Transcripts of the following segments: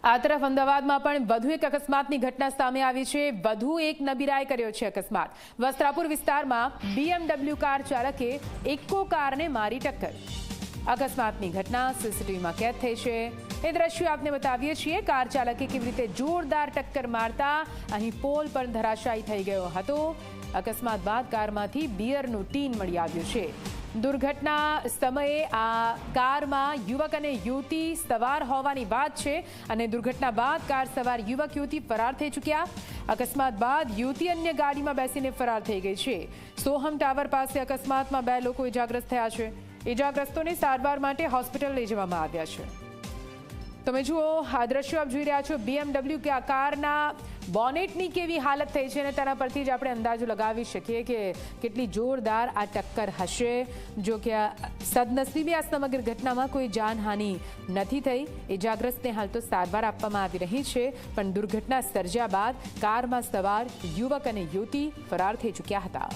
આ તરફ અમદાવાદમાં પણ વધુ એક અકસ્માતની ઘટના સામે આવી છે। વધુ એક નબીરાએ કર્યો છે અકસ્માત। વસ્ત્રાપુર વિસ્તારમાં BMW કાર ચાલકે ઇકો કારને મારી ટક્કર। અકસ્માતની ઘટના સીસીટીવીમાં કેદ થઈ છે। એ દ્રશ્યો આપને બતાવીએ છીએ। કાર ચાલકે કેવી રીતે જોરદાર ટક્કર મારતા અહીં પોલ પર ધરાશાયી થઈ ગયો હતો। અકસ્માત બાદ કારમાંથી બિયરનું ટીન મળી આવ્યું છે। दुर्घटना समये आ कार में युवक और युवती सवार होवानी बात है और दुर्घटना बाद कार सवार युवक युवती फरार थई चुक्या। अकस्मात बाद युवती अन्य गाड़ी में बेसीने फरार थई गई है। सोहम टावर पास अकस्मात में 2 लोग इजाग्रस्त थया छे। इजाग्रस्तों ने सारवार माटे होस्पिटल लई जवामां आव्या छे। તમે જુઓ આ દ્રશ્યો આપ જોઈ રહ્યા છો। BMW કે આ કારના બોનેટની કેવી હાલત થઈ છે અને તેના પરથી જ આપણે અંદાજો લગાવી શકીએ કે કેટલી જોરદાર આ ટક્કર હશે। જો કે સદનસીબે આ સમગ્ર ઘટનામાં કોઈ જાનહાનિ નથી થઈ। ઇજાગ્રસ્તને હાલ તો સારવાર આપવામાં આવી રહી છે, પણ દુર્ઘટના સર્જ્યા બાદ કારમાં સવાર યુવક અને યુવતી ફરાર થઈ ચૂક્યા હતા।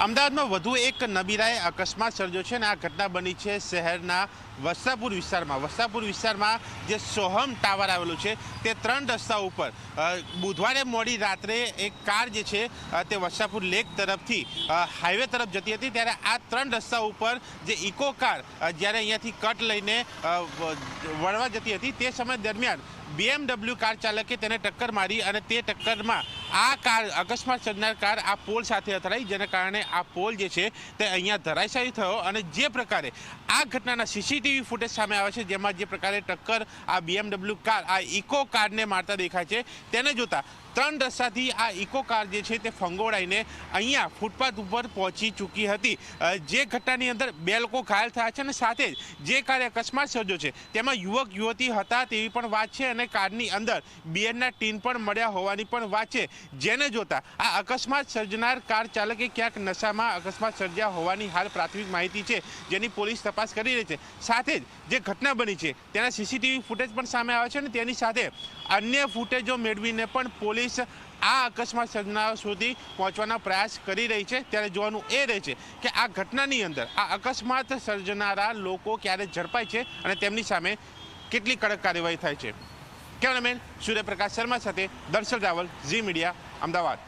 અમદાવાદમાં વધુ એક નબીરાએ અકસ્માત સર્જ્યો છે અને આ ઘટના બની છે શહેરના વસ્ત્રાપુર વિસ્તારમાં। વસ્ત્રાપુર વિસ્તારમાં જે સોહમ ટાવર આવેલું છે તે 3 રસ્તા ઉપર બુધવારે મોડી રાત્રે એક કાર જે છે તે વસ્ત્રાપુર લેક તરફથી હાઈવે તરફ જતી હતી, ત્યારે આ 3 રસ્તા ઉપર જે ઇકો કાર જ્યારે અહીંયાથી કટ લઈને વળવા જતી હતી તે સમય દરમિયાન BMW કાર ચાલકે તેને ટક્કર મારી અને તે ટક્કરમાં આ કાર અકસ્માત સર્જનાર કાર આ પોલ સાથે અથડાઈ, જેના કારણે આ પોલ જે છે તે અહીંયા ધરાશાયી થયો। અને જે પ્રકારે આ ઘટનાના સીસીટીવી ફૂટેજ સામે આવે છે, જેમાં જે પ્રકારે ટક્કર આ BMW કાર આ ઇકો કારને મારતા દેખાય છે, તેને જોતા 3 રસ્તાથી આ ઇકો કાર જે છે તે ફંગોળાઈને અહીંયા ફૂટપાથ ઉપર પહોંચી ચૂકી હતી। જે ઘટનાની અંદર 2 લોકો ઘાયલ થયા છે અને સાથે જ જે કારે અકસ્માત સર્જ્યો છે તેમાં યુવક યુવતી હતા તેવી પણ વાત છે અને કારની અંદર બિયરના ટીન પણ મળ્યા હોવાની પણ વાત છે, જેને જોતા આ અકસ્માત સર્જનાર કાર ચાલકે ક્યાંક નશામાં અકસ્માત સર્જ્યા હોવાની હાલ પ્રાથમિક માહિતી છે, જેની પોલીસ તપાસ કરી રહી છે। સાથે જ જે ઘટના બની છે તેના સીસીટીવી ફૂટેજ પણ સામે આવે છે અને તેની સાથે અન્ય ફૂટેજો મેળવીને પણ પોલીસ આ અકસ્માત સર્જનાર સુધી પહોંચવાના પ્રયાસ કરી રહી છે। ત્યારે જોવાનું એ રહે છે કે આ ઘટનાની અંદર આ અકસ્માત સર્જનારા લોકો ક્યારે ઝડપાય છે અને તેમની સામે કેટલી કડક કાર્યવાહી થાય છે। કેમેરામેન સૂર્યપ્રકાશ શર્મા સાથે દર્શન રાવલ, ઝી મીડિયા, અમદાવાદ।